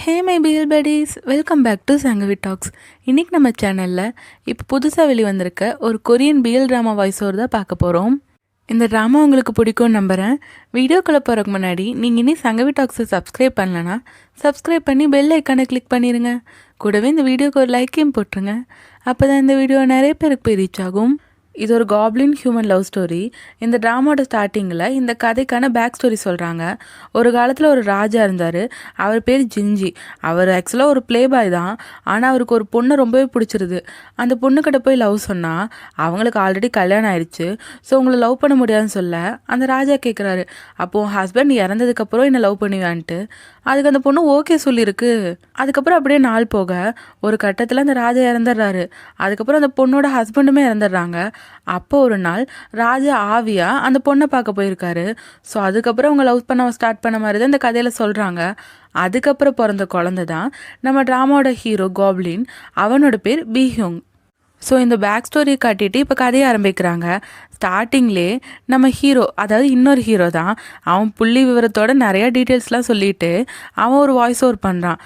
Hey my BL buddies, welcome back to Sangavi talks. இன்றைக்கி நம்ம சேனலில் இப்போ புதுசாக வெளிவந்திருக்க ஒரு Korean BL drama voice over தான் பார்க்க போகிறோம். இந்த ட்ராமா உங்களுக்கு பிடிக்கும்னு நம்புகிறேன். வீடியோக்குள்ளே போகிறதுக்கு முன்னாடி நீங்கள் இனி சங்கவி டாக்ஸை சப்ஸ்கிரைப் பண்ணலன்னா சப்ஸ்கிரைப் பண்ணி பெல் ஐக்கானை கிளிக் பண்ணிடுங்க. கூடவே இந்த வீடியோக்கு ஒரு லைக்கையும் போட்டுருங்க. அப்போ தான் இந்த வீடியோ நிறைய பேருக்கு போய் ரீச் ஆகும். இது ஒரு காப்ளின் ஹியூமன் லவ் ஸ்டோரி. இந்த ட்ராமாவோட ஸ்டார்டிங்கில் இந்த கதைக்கான பேக் ஸ்டோரி சொல்கிறாங்க. ஒரு காலத்தில் ஒரு ராஜா இருந்தார். அவர் பேர் ஜின்ஜி. அவர் ஆக்சுவலாக ஒரு ப்ளே பாய் தான். ஆனால் அவருக்கு ஒரு பொண்ணை ரொம்பவே பிடிச்சிருது. அந்த பொண்ணுக்கிட்ட போய் லவ் சொன்னால் அவங்களுக்கு ஆல்ரெடி கல்யாணம் ஆயிடுச்சு. ஸோ உங்களை லவ் பண்ண முடியாதுன்னு சொல்ல அந்த ராஜா கேட்குறாரு, அப்போது ஹஸ்பண்ட் இறந்ததுக்கப்புறம் என்னை லவ் பண்ணுவான்ட்டு. அதுக்கு அந்த பொண்ணு ஓகே சொல்லியிருக்கு. அதுக்கப்புறம் அப்படியே நாள் போக ஒரு கட்டத்தில் அந்த ராஜா இறந்துடுறாரு. அதுக்கப்புறம் அந்த பொண்ணோட ஹஸ்பண்டுமே இறந்துடுறாங்க. அப்போ ஒரு நாள் ராஜா ஆவியா அந்த பொண்ணை பார்க்க போயிருக்காரு. ஸோ அதுக்கப்புறம் அவங்க லவ் பண்ண ஸ்டார்ட் பண்ண மாதிரி தான் இந்த கதையில் சொல்கிறாங்க. அதுக்கப்புறம் பிறந்த குழந்தை தான் நம்ம ட்ராமாவோட ஹீரோ காப்ளின். அவனோட பேர் பீஹியோங். ஸோ இந்த பேக் ஸ்டோரியை காட்டிட்டு இப்போ கதையை ஆரம்பிக்கிறாங்க. ஸ்டார்டிங்லே நம்ம ஹீரோ, அதாவது இன்னொரு ஹீரோ தான், அவன் புள்ளி விவரத்தோட நிறையா டீட்டெயில்ஸ்லாம் சொல்லிட்டு அவன் ஒரு வாய்ஸ் ஓவர் பண்ணுறான்.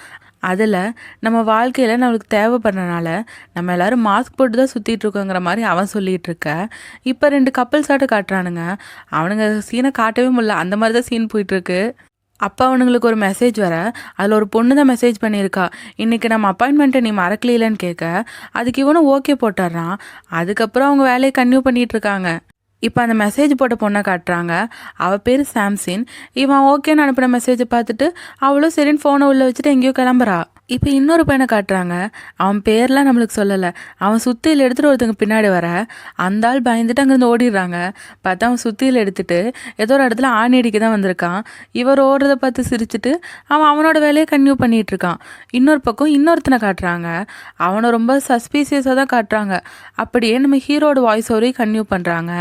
அதில் நம்ம வாழ்க்கையில் நம்மளுக்கு தேவைப்படுறனால நம்ம எல்லோரும் மாஸ்க் போட்டு தான் சுற்றிட்டு இருக்கோங்கிற மாதிரி அவன் சொல்லிகிட்டு இருக்க. இப்போ 2 கப்பல்ஸாட்ட காட்டுறானுங்க. அவனுங்க சீனை காட்டவே முடியல, அந்த மாதிரி தான் சீன் போயிட்டுருக்கு. அப்போ அவனுங்களுக்கு ஒரு மெசேஜ் வர, அதில் ஒரு பொண்ணு தான் மெசேஜ் பண்ணியிருக்கா, இன்றைக்கி நம்ம அப்பாயின்மெண்ட்டை நீ மறக்கலைன்னு கேட்க. அதுக்கு இவனும் ஓகே போட்டுடுறான். அதுக்கப்புறம் அவங்க வேலையை கன்டினியூ பண்ணிகிட்ருக்காங்க. இப்போ அந்த மெசேஜ் போட்ட பொண்ணை காட்டுறாங்க. அவள் பேர் சாம்சின். இவன் ஓகேன்னு அனுப்பின மெசேஜை பார்த்துட்டு அவளும் சரின்னு ஃபோனை உள்ளே வச்சுட்டு எங்கேயோ கிளம்புறா. இப்போ இன்னொரு பையனை காட்டுறாங்க. அவன் பேர்லாம் நம்மளுக்கு சொல்லலை. அவன் சுத்தியில் எடுத்துகிட்டு ஒருத்தங்க பின்னாடி வர, அந்த ஆள் பயந்துட்டு அங்கேருந்து ஓடிடுறாங்க. பார்த்தா அவன் சுத்தியில் எடுத்துகிட்டு ஏதோ ஒரு இடத்துல ஆணி அடிக்க தான் வந்திருக்கான். இவர் ஓடுறத பார்த்து சிரிச்சுட்டு அவனோட வேலையை கன்டினியூ பண்ணிகிட்டு இருக்கான். இன்னொரு பக்கம் இன்னொருத்தனை காட்டுறாங்க. அவனை ரொம்ப சஸ்பீசியஸாக தான் காட்டுறாங்க. அப்படியே நம்ம ஹீரோட வாய்ஸ் ஓவரையும் கன்டினியூ பண்ணுறாங்க.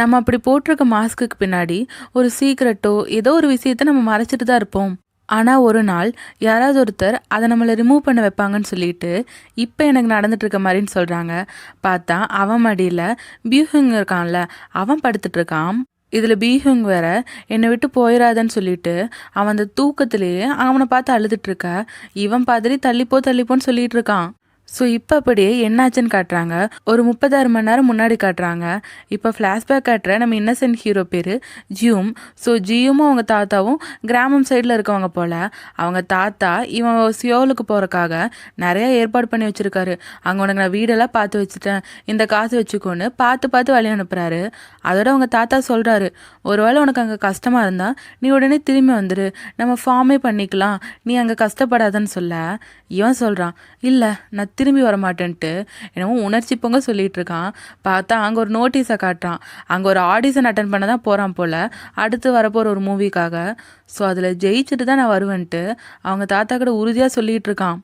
நம்ம அப்படி போட்டிருக்க மாஸ்க்குக்கு பின்னாடி ஒரு சீக்ரெட்டோ ஏதோ ஒரு விஷயத்த நம்ம மறைச்சிட்டு தான் இருப்போம். ஆனால் ஒரு நாள் யாராவது ஒருத்தர் அதை நம்மளை ரிமூவ் பண்ண வைப்பாங்கன்னு சொல்லிட்டு இப்போ எனக்கு நடந்துட்டுருக்க மாதிரின்னு சொல்கிறாங்க. பார்த்தா அவன் மடியில் பியூஹிங் இருக்கான்ல, அவன் படுத்துட்ருக்கான். இதில் பீஹியோங் வேற என்னை விட்டு போயிடாதன்னு சொல்லிட்டு அவன் அந்த தூக்கத்திலேயே அவனை பார்த்து அழுதுட்ருக்க. இவன் பாதிரி தள்ளிப்போன்னு சொல்லிட்டு இருக்கான். ஸோ இப்போ அப்படியே என்னாச்சுன்னு காட்டுறாங்க. ஒரு 36 மணி நேரம் முன்னாடி காட்டுறாங்க. இப்போ ஃப்ளாஷ்பேக் காட்டுற நம்ம இன்னசென்ட் ஹீரோ பேர் ஜியும். ஸோ ஜியுமும் அவங்க தாத்தாவும் கிராமம் சைடில் இருக்கவங்க போல். அவங்க தாத்தா இவன் சியோலுக்கு போகிறக்காக நிறையா ஏற்பாடு பண்ணி வச்சுருக்காரு. அங்கே உனக்கு நான் வீடெல்லாம் பார்த்து வச்சுட்டேன், இந்த காசு வச்சுக்கோன்னு பார்த்து வழி அனுப்புகிறாரு. அதோட அவங்க தாத்தா சொல்கிறாரு, ஒருவேளை உனக்கு அங்கே கஷ்டமாக இருந்தால் நீ உடனே திரும்பி வந்துடு, நம்ம ஃபார்மே பண்ணிக்கலாம், நீ அங்கே கஷ்டப்படாதன்னு சொல்ல. இவன் சொல்கிறான், இல்லை நான் திரும்பி வரமாட்டேன்ட்டு என்னமோ உணர்ச்சி பொங்க சொல்லிட்டு இருக்கான். பார்த்தா அங்கே ஒரு நோட்டீஸை காட்டுறான். அங்கே ஒரு ஆடிஷன் அட்டன் பண்ண தான் போகிறான் போல், அடுத்து வரப்போகிற ஒரு மூவிக்காக. ஸோ அதில் ஜெயிச்சுட்டு தான் நான் வருவேன்ட்டு அவங்க தாத்தா கூட உறுதியாக சொல்லிகிட்டு இருக்கான்.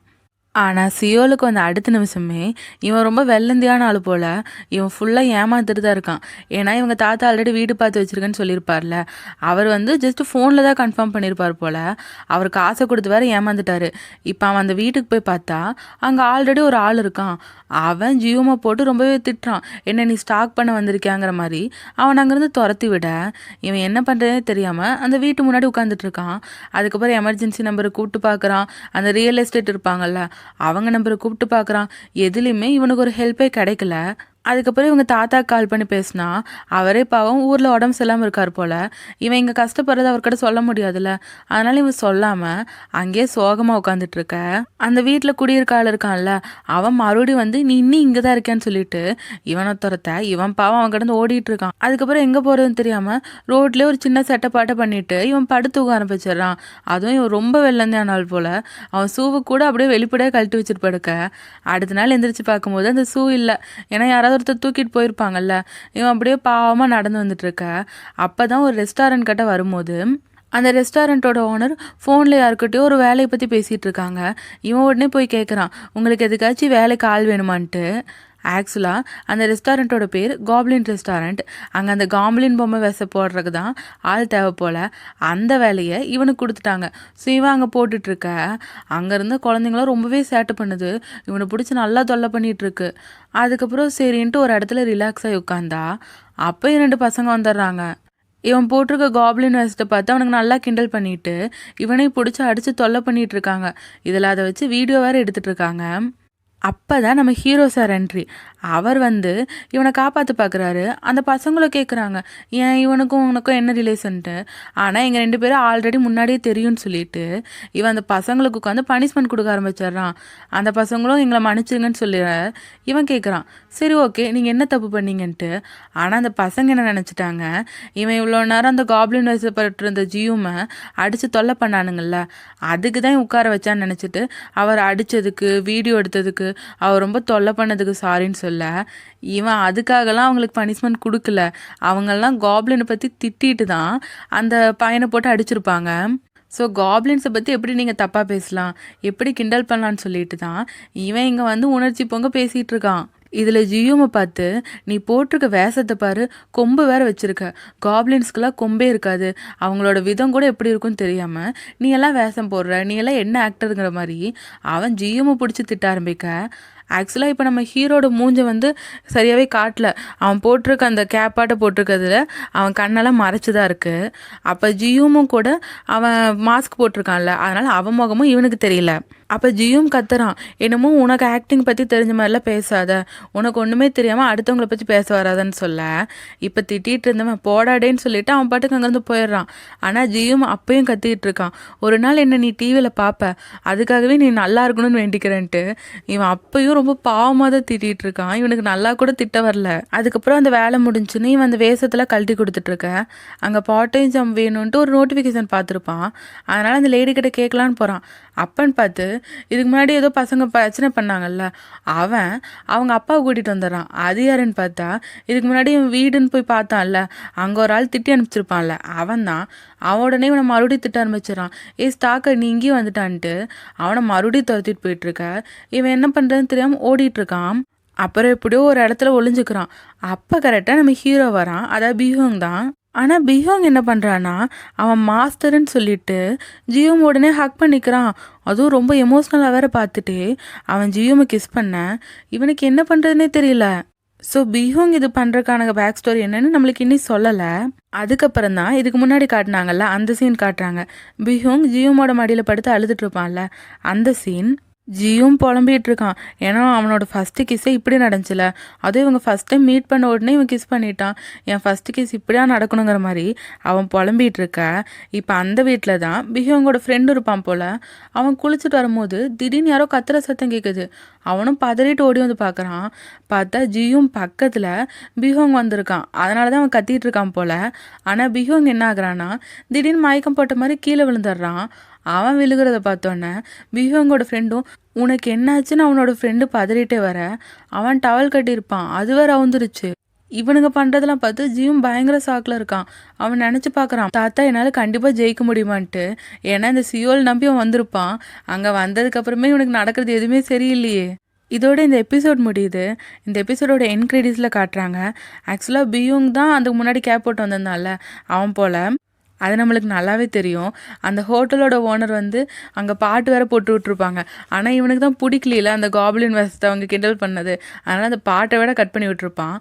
ஆனால் சியோலுக்கு வந்து அடுத்த நிமிஷமே இவன் ரொம்ப வெள்ளந்தியான ஆள் போல், இவன் ஃபுல்லாக ஏமாத்துட்டு தான் இருக்கான். ஏன்னா இவங்க தாத்தா ஆல்ரெடி வீடு பார்த்து வச்சுருக்கேன்னு சொல்லியிருப்பார்ல, அவர் வந்து ஜஸ்ட்டு ஃபோனில் தான் கன்ஃபார்ம் பண்ணியிருப்பார் போல். அவருக்கு ஆசை கொடுத்து வேறு ஏமாந்துட்டார். இப்போ அவன் அந்த வீட்டுக்கு போய் பார்த்தா அங்கே ஆல்ரெடி ஒரு ஆள் இருக்கான். அவன் ஜியோமை போட்டு ரொம்பவே திட்டுறான், என்ன நீ ஸ்டாக் பண்ண வந்திருக்கியாங்கிற மாதிரி. அவன் அங்கேருந்து துரத்தி விட இவன் என்ன பண்ணுறதே தெரியாமல் அந்த வீட்டு முன்னாடி உட்காந்துட்டு இருக்கான். அதுக்கப்புறம் எமர்ஜென்சி நம்பரை கூப்பிட்டு பார்க்குறான். அந்த ரியல் எஸ்டேட் இருப்பாங்கல்ல, அவங்க நம்பரை கூப்பிட்டு பார்க்குறான். எதுலேயுமே இவனுக்கு ஒரு ஹெல்ப்பே கிடைக்கல. அதுக்கப்புறம் இவங்க தாத்தா கால் பண்ணி பேசினா அவரே பாவம் ஊரில் உடம்பு சரியில்லாமல் இருக்கார் போல். இவன் இங்கே கஷ்டப்படுறது அவர்கிட்ட சொல்ல முடியாதுல்ல, அதனால் இவன் சொல்லாமல் அங்கேயே சோகமாக உட்காந்துட்ருக்க. அந்த வீட்டில் குடியிருக்க ஆள் இருக்கான்ல, அவன் மறுபடியும் வந்து நீ இன்னும் இங்கே தான் இருக்கேன்னு சொல்லிட்டு இவனை துரத்த இவன் பாவம் அவன் கிடந்து ஓடிட்டு இருக்கான். அதுக்கப்புறம் எங்கே போகிறதுன்னு தெரியாமல் ரோட்லேயே ஒரு சின்ன செட்டப்பாட்டை பண்ணிவிட்டு இவன் படுத்துக்க ஆரம்பிச்சிடுறான். அதுவும் இவன் ரொம்ப வெள்ளந்தான் ஆள் போல். அவன் ஷூவை கூட அப்படியே வெளிப்படையாக கழட்டி வச்சுட்டு படுக்க. அடுத்த நாள் எந்திரிச்சு பார்க்கும்போது அந்த ஷூ இல்லை. ஏன்னா யாராவது ஒருத்தர் தூக்கிட்டு போயிருப்பாங்கல்ல. இவன் அப்படியே பாவமாக நடந்து வந்துட்டு இருக்க. அப்போ தான் ஒரு ரெஸ்டாரண்ட் கிட்ட வரும்போது அந்த ரெஸ்டாரண்ட்டோட ஓனர் ஃபோனில் யாருக்கிட்டையோ ஒரு வேலையை பற்றி பேசிகிட்டு இருக்காங்க. இவன் உடனே போய் கேட்குறான், உங்களுக்கு எதுக்காச்சும் வேலைக்கு ஆள் வேணுமான்ட்டு. ஆக்சுவலாக அந்த ரெஸ்டாரண்ட்டோட பேர் காப்ளின் ரெஸ்டாரண்ட். அங்கே அந்த காப்ளின் பொம்மை விச போடுறதுக்கு தான் ஆள் தேவை போல். அந்த வேலையை இவனுக்கு கொடுத்துட்டாங்க. ஸோ இவன் அங்கே போட்டுட்ருக்க. அங்கேருந்து குழந்தைங்களாம் ரொம்பவே சேட்டை பண்ணுது. இவனை பிடிச்சி நல்லா தொல்லை பண்ணிகிட்ருக்கு. அதுக்கப்புறம் சரின்ட்டு ஒரு இடத்துல ரிலாக்ஸாகி உட்காந்தா அப்போ 2 பசங்க வந்துடுறாங்க. இவன் போட்டிருக்க காப்ளின் வேஸ்ட்டை பார்த்து அவனுக்கு நல்லா கிண்டல் பண்ணிட்டு இவனையும் பிடிச்சி அடித்து தொல்லை பண்ணிட்டு இருக்காங்க. இதில் அதை வச்சு வீடியோ வேறு எடுத்துகிட்டு இருக்காங்க. அப்போ தான் நம்ம ஹீரோ சார் என்ட்ரி. அவர் வந்து இவனை காப்பாற்ற பார்க்குறாரு. அந்த பசங்களும் கேட்குறாங்க, ஏன் இவனுக்கும் உனக்கும் என்ன ரிலேஷன்ட்டு. ஆனால் எங்கள் 2 பேரும் ஆல்ரெடி முன்னாடியே தெரியும்னு சொல்லிட்டு இவன் அந்த பசங்களுக்கு உட்காந்து பனிஷ்மெண்ட் கொடுக்க ஆரம்பிச்சிட்றான். அந்த பசங்களும் எங்களை மன்னிச்சிருங்கன்னு சொல்லிடுற. இவன் கேட்குறான், சரி ஓகே நீங்கள் என்ன தப்பு பண்ணீங்கன்ட்டு. ஆனால் அந்த பசங்க என்ன நினச்சிட்டாங்க, இவன் இவ்வளோ நேரம் அந்த காப்ளின் வயசப்பட்டு இருந்த ஜியூமை அடித்து தொல்லை பண்ணானுங்கள்ல, அதுக்கு தான் உட்கார வச்சான்னு நினச்சிட்டு அவர் அடித்ததுக்கு வீடியோ எடுத்ததுக்கு அவர் ரொம்ப தொல்லை பண்ணதுக்கு சாரின்னு சொல்ல, இவன் அதுக்காகலாம் அவங்களுக்கு பனிஷ்மெண்ட் கொடுக்கல. அவங்கெல்லாம் காப்ளினை பற்றி திட்டிட்டு தான் அந்த பையனை போட்டு அடிச்சிருப்பாங்க. ஸோ காப்ளின்ஸை பற்றி எப்படி நீங்கள் தப்பாக பேசலாம், எப்படி கிண்டல் பண்ணலான்னு சொல்லிட்டு தான் இவன் இங்கே வந்து உணர்ச்சி பொங்க பேசிகிட்டு இருக்கான். இதில் ஜியோமை பார்த்து, நீ போட்டிருக்க வேஷத்தை பாரு, கொம்பு வேற வச்சிருக்க, காப்ளின்ஸ்க்கெல்லாம் கொம்பே இருக்காது, அவங்களோட விதம் கூட எப்படி இருக்குன்னு தெரியாமல் நீ எல்லாம் வேஷம் போடுற, நீ எல்லாம் என்ன ஆக்டருங்கிற மாதிரி அவன் ஜியோமை பிடிச்சி திட்ட ஆரம்பிக்க. ஆக்சுவலாக இப்போ நம்ம ஹீரோட மூஞ்சை வந்து சரியாகவே காட்டல. அவன் போட்டிருக்க அந்த கேப்பாட்டை போட்டிருக்கிறதுல அவன் கண்ணெல்லாம் மறைச்சி தான் இருக்குது. அப்போ ஜியூமும் கூட அவன் மாஸ்க் போட்டிருக்கான்ல, அதனால் அவன் முகமும் இவனுக்கு தெரியல. அப்போ ஜியும் கத்துறான், என்னமோ உனக்கு ஆக்டிங் பற்றி தெரிஞ்ச மாதிரிலாம் பேசாத, உனக்கு ஒன்றுமே தெரியாமல் அடுத்தவங்களை பற்றி பேச வராதுன்னு சொல்ல, இப்போ திட்டிகிட்டு இருந்தவன் போடாடேன்னு சொல்லிட்டு அவன் பாட்டுக்கு அங்கேருந்து போயிடுறான். ஆனால் ஜியும் அப்பயும் கத்திக்கிட்டு இருக்கான், ஒரு நாள் என்ன நீ டிவியில் பார்ப்ப, அதுக்காகவே நீ நல்லா இருக்கணும்னு வேண்டிக்கிறேன்ட்டு. இவன் அப்பயும் ரொம்ப பாவமாக தான் திட்டிகிட்டு இருக்கான். இவனுக்கு நல்லா கூட திட்ட வரல. அதுக்கப்புறம் அந்த வேலை முடிஞ்சுன்னு இவன் அந்த வேஷத்தில் கழட்டி கொடுத்துட்ருக்க. அங்கே பார்ட் டைம் ஜாப் வேணும்ன்ட்டு ஒரு நோட்டிஃபிகேஷன் பார்த்துருப்பான். அதனால் அந்த லேடி கிட்ட கேட்கலான்னு போகிறான். அப்பன்னு பார்த்து இதுக்கு முன்னாடி ஏதோ பசங்க பிரச்சனை பண்ணாங்கல்ல, அவங்க அப்பாவை கூட்டிகிட்டு வந்துடுறான். அது யாருன்னு பார்த்தா, இதுக்கு முன்னாடி இவன் வீடுன்னு போய் பார்த்தான்ல, அங்கே ஒரு ஆள் திட்டி அனுப்பிச்சிருப்பான்ல, அவன் தான். அவன் உடனே இவனை மறுபடியும் திட்ட ஆரம்பிச்சிடறான். ஸ்டாக்கர் நீ இங்கேயும் வந்துட்டான்ட்டு அவனை மறுபடியும் துரத்திட்டு போயிட்டுருக்க. இவன் என்ன பண்ணுறதுன்னு தெரியாமல் ஓடிட்டுருக்கான். அப்புறம் எப்படியோ ஒரு இடத்துல ஒளிஞ்சுக்கிறான். அப்போ கரெக்டாக நம்ம ஹீரோ வரான், அதாவது பிஹோங் தான். ஆனால் பிஹோங் என்ன பண்ணுறான்னா, அவன் மாஸ்டர்ன்னு சொல்லிட்டு ஜியோம் உடனே ஹக் பண்ணிக்கிறான். அதுவும் ரொம்ப எமோஷ்னலாக வேற பார்த்துட்டு அவன் ஜியோமை கிஸ் பண்ண இவனுக்கு என்ன பண்ணுறதுனே தெரியல. ஸோ பிஹோங் இது பண்ணுறக்கான பேக் ஸ்டோரி என்னன்னு நம்மளுக்கு இன்னும் சொல்லலை. அதுக்கப்புறம் தான் இதுக்கு முன்னாடி காட்டினாங்கல்ல அந்த சீன் காட்டுறாங்க. பிஹோங் ஜியோமோட மடியில் படுத்து அழுதுட்டு இருப்பான்ல, அந்த சீன். ஜியும் புலம்பிகிட்டு இருக்கான். ஏன்னா அவனோட ஃபஸ்ட்டு கிஸ்ஸே இப்படி நடந்துச்சுல, அதுவும் இவங்க ஃபஸ்ட் டைம் மீட் பண்ண உடனே இவன் கிஸ் பண்ணிட்டான். என் ஃபஸ்ட்டு கிஸ் இப்படியா நடக்கணுங்கிற மாதிரி அவன் புலம்பிகிட்டு இருக்க. இப்போ அந்த வீட்டில் தான் பிஹோங்கோட ஃப்ரெண்டு இருப்பான் போல். அவன் குளிச்சுட்டு வரும்போது திடீர்னு யாரோ கத்துற சத்தம் கேட்குது. அவனும் பதறிட்டு ஓடி வந்து பார்க்குறான். பார்த்தா ஜியும் பக்கத்தில் பிஹோங் வந்திருக்கான். அதனால தான் அவன் கத்திட்டு இருக்கான் போல். ஆனால் பிஹோங் என்ன ஆகுறான்னா, திடீர்னு மயக்கம் போட்ட மாதிரி கீழே விழுந்துடுறான். அவன் விழுகிறத பார்த்தோன்னே பிஹோங்கோட ஃப்ரெண்டும், உனக்கு என்னாச்சுன்னு அவனோட ஃப்ரெண்டு பதறிட்டே வர, அவன் டவல் கட்டியிருப்பான், அது வேற அவுந்துருச்சு. இவனுங்க பண்ணுறதெல்லாம் பார்த்து ஜியும் பயங்கர சாக்கில் இருக்கான். அவன் நினச்சி பார்க்குறான், தாத்தா என்னால் கண்டிப்பாக ஜெயிக்க முடியுமான்ட்டு. ஏன்னா இந்த சியோல் நம்பி அவன் வந்திருப்பான். அங்கே வந்ததுக்கப்புறமே இவனுக்கு நடக்கிறது எதுவுமே சரியில்லையே. இதோட இந்த எபிசோட் முடியுது. இந்த எபிசோடோட என் கிரெடிட்ஸில் காட்டுறாங்க. ஆக்சுவலாக பிஹோங் தான் அதுக்கு முன்னாடி கேப் போட்டு வந்திருந்தான்ல அவன் போல். அது நம்மளுக்கு நல்லாவே தெரியும். அந்த ஹோட்டலோட ஓனர் வந்து அங்கே பாட்டு வேற போட்டு விட்ருப்பாங்க. ஆனால் இவனுக்கு தான் பிடிக்கல அந்த காப்ளின் வேஷத்தை அவங்க கிண்டல் பண்ணது. அதனால் அந்த பாட்டை விட கட் பண்ணி விட்டுருப்பான்.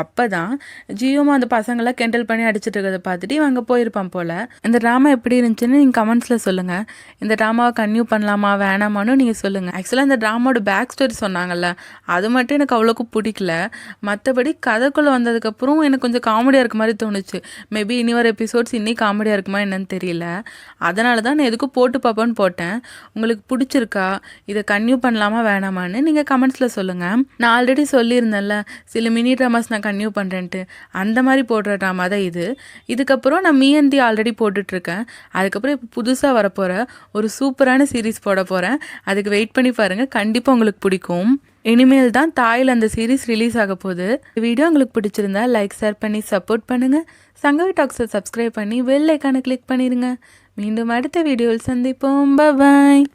அப்போ தான் ஜியோமா அந்த பசங்களாம் கிண்டல் பண்ணி அடிச்சுட்டு இருக்கிறத பார்த்துட்டு இவன் அங்கே போயிருப்பான் போல். இந்த ட்ராமா எப்படி இருந்துச்சுன்னு நீங்கள் கமெண்ட்ஸில் சொல்லுங்கள். இந்த ட்ராமாவை கன்டினியூ பண்ணலாமா வேணாமான்னு நீங்கள் சொல்லுங்கள். ஆக்சுவலாக இந்த ட்ராமாவோட பேக் ஸ்டோரி சொன்னாங்கல்ல, அது மட்டும் எனக்கு அவ்வளோக்கும் பிடிக்கல. மற்றபடி கதைக்குள்ளே வந்ததுக்கப்புறம் எனக்கு கொஞ்சம் காமெடியாக இருக்க மாதிரி தோணுச்சு. மேபி இனி வர எபிசோட்ஸ் இன்னி காமெடியாக இருக்குமா என்னன்னு தெரியல. அதனால தான் நான் எதுக்கும் போட்டு பார்ப்போன்னு போட்டேன். உங்களுக்கு பிடிச்சிருக்கா, இதை கன்டினியூ பண்ணலாமா வேணாமான்னு நீங்கள் கமெண்ட்ஸில் சொல்லுங்கள். நான் ஆல்ரெடி சொல்லியிருந்தேன்ல சில மினி ட்ராமாஸ் நான் கன்டினியூ பண்ணுறேன்ட்டு, அந்த மாதிரி போடுற ட்ராமா தான் இது. இதுக்கப்புறம் நான் மீ&தி ஆல்ரெடி போட்டுட்ருக்கேன். அதுக்கப்புறம் இப்போ புதுசாக வரப்போகிற ஒரு சூப்பரான சீரீஸ் போட போகிறேன். அதுக்கு வெயிட் பண்ணி பாருங்கள், கண்டிப்பாக உங்களுக்கு பிடிக்கும். இனிமேல் தான் தாயில் அந்த சீரீஸ் ரிலீஸ் ஆக போகுது. வீடியோ உங்களுக்கு பிடிச்சிருந்தா லைக் ஷேர் பண்ணி சப்போர்ட் பண்ணுங்கள். சங்கவி டாக்ஸை சப்ஸ்கிரைப் பண்ணி பெல் ஐக்கானை கிளிக் பண்ணிடுங்க. மீண்டும் அடுத்த வீடியோவில் சந்திப்போம். பாய்.